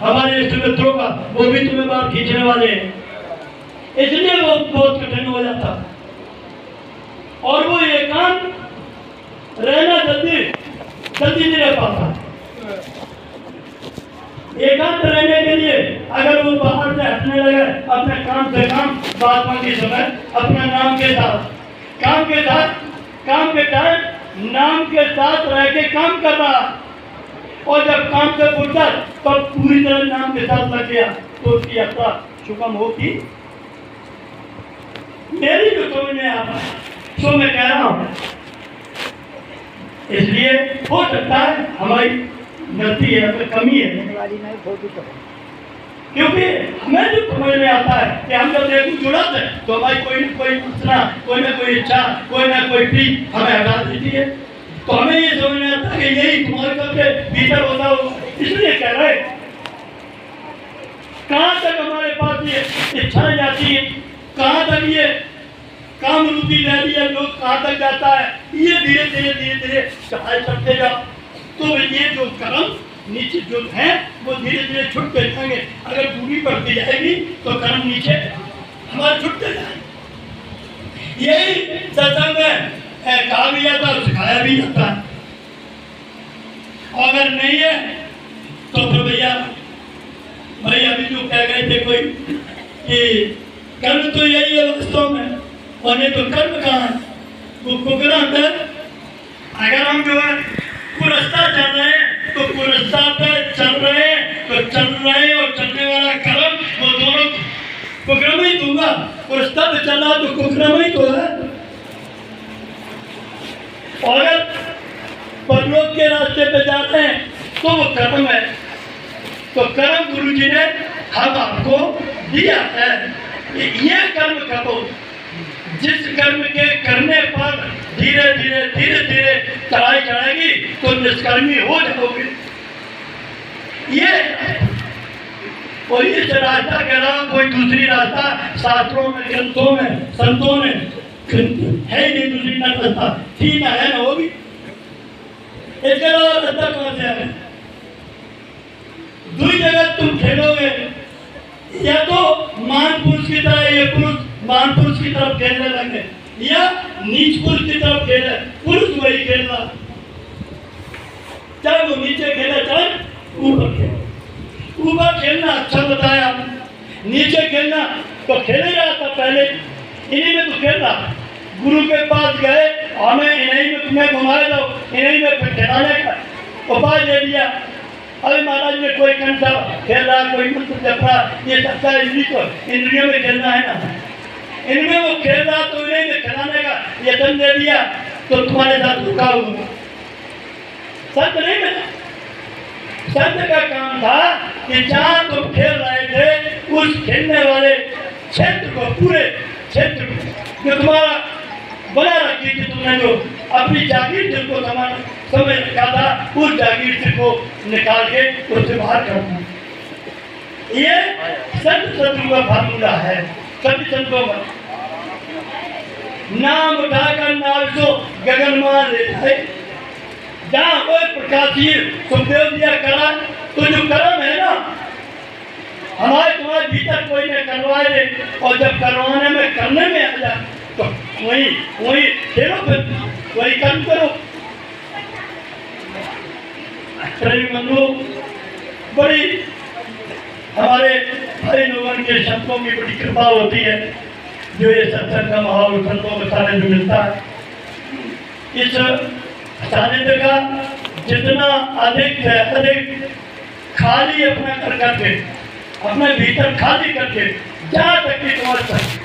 हमारे इष्ट मित्रों का, वो भी तुम्हें बाहर खींचने वाले हैं, इसलिए वो बहुत कठिन हो जाता। और वो एकांत रहना जल्दी नहीं रह पाता। एकांत रहने के लिए अगर वो बाहर से हटने लगे, अपने काम से काम, बात की समय अपना नाम के साथ, काम के टाइम नाम के साथ रह के काम कर रहा, और जब काम से उठता तब पूरी तरह नाम के साथ लग गया, तो उसकी यात्रा सुगम होगी। मेरी जो समझ में आता है सो मैं कह रहा हूं, इसलिए हो सकता है हमारी गलती है, हमें कमी है, क्योंकि हमें जो समझ में आता है कि हम जब देखो जुड़ाते हैं तो हमारी कोई न कोई सूचना, कोई ना कोई इच्छा, कोई ना कोई पीठ हमें हटा देती है। तो हमें ये समझ में आता है कि यही तुम्हारे सबके भीतर होता हो। इसलिए कह रहे कहां तक हमारे पास ये इच्छाएं जाती है, कहां तक ये काम रूपी लहरिया लोग कहां तक जाता है, ये धीरे धीरे चढ़ते जाओ तो ये जो कर्म नीचे जो है वो धीरे धीरे छुटते जाएंगे। अगर दूरी बढ़ती जाएगी तो कर्म नीचे हमारे छुटते जाएंगे। यही सत्संग में कहा भी जाता है, सिखाया भी जाता है। अगर नहीं है तो फिर भाई अभी जो कह गए थे कोई कि कर्म तो यही है वास्तव में, और नहीं तो कर्म कहाँ है, वो कुकरांत है। अगर हम जो है कुरस्ता चल रहे हैं तो कुरस्ता पे चल रहे हैं, तो चल रहे और चलने वाला कर्म वो दोनों कुकर्म ही दूंगा। कुरस्ता पे चल रहा तो कुकर्म ही तो है। और अगर परलोक के रास्ते पे जाते हैं तो वो कर्म है। तो कर्म गुरु जी ने हम आपको दिया है, ये कर्म करो। जिस कर्म के करने पर धीरे धीरे चढ़ाई चढ़ेगी तो निष्कर्मी हो जाओगे। ये और इस रास्ता के अलावा कोई दूसरी रास्ता शास्त्रों में, ग्रंथों में, संतों में है ही नहीं। दूसरी ना रास्ता थी ना है ना होगी। इसके अलावा रास्ता कहां से है? दूसरी जगह तुम खेलोगे, या तो महान पुरुष की तरह ये पुरुष महान पुरुष की तरफ खेलने लगे, या नीच पुरुष की तरफ खेले। पुरुष वही खेलना, चाहे वो नीचे खेले चाहे ऊपर खेले। ऊपर खेलना अच्छा बताया, नीचे खेलना तो खेले जाता पहले, इन्हीं में तो खेलना। गुरु के पास गए, हमें इन्हीं में तुम्हें घुमाए दो, इन्हीं में फिर खिलाने का उपाय दे दिया। अरे महाराज ने कोई कंठा खेल रहा, कोई मंत्र जप रहा, ये सबका इंद्रियों में खेलना है ना। इनमें वो खेल रहा तो इन्हें में खिलाने का यत्न दे दिया तो तुम्हारे साथ धोखा हुआ। सत्य नहीं मिला। सत्य का काम था कि जहाँ तुम खेल रहे थे उस खेलने वाले क्षेत्र को, पूरे क्षेत्र को जो तुम्हारा बना रखी थी, तुमने जो अपनी जागीर जिनको समझ रखा था, उस जागीर को निकाल के उससे बाहर करना। ये संत शत्रु का फार्मूला है। सभी संतों का नाम उठाकर नाम को गगन मान लेता है। जहाँ वो प्रकाशी सुखदेव दिया करा, तो जो कर्म है ना हमारे तुम्हारे भीतर कोई ने करवाए दे, और जब करवाने में करने में आ जाए तो वही खेलो, फिर वही कर्म करो। बंधु बड़ी हमारे भाई लोगों के शब्दों की बड़ी कृपा होती है, जो ये सत्संग का माहौल संतों के सानिध्य मिलता है। इस सानिध्य का जितना अधिक से अधिक खाली अपना करके, अपने भीतर खाली करके, जहाँ तक कि तुम्हारे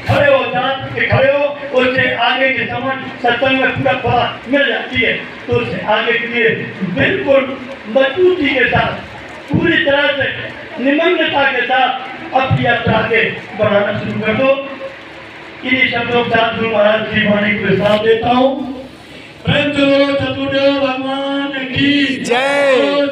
खड़े हो, जहाँ तक कि खड़े हो, उससे आगे की समझ सत्संग में पूरा फला मिल जाती है। तो उससे आगे के लिए बिल्कुल मजबूती के साथ, पूरी तरह से निमग्नता के साथ अपनी यात्रा आगे बढ़ाना शुरू कर दो। इन्हीं शब्दों के साथ गुरु महाराज की वाणी को विश्राम देता हूँ। प्रेम चतुर्देव भगवान की जय।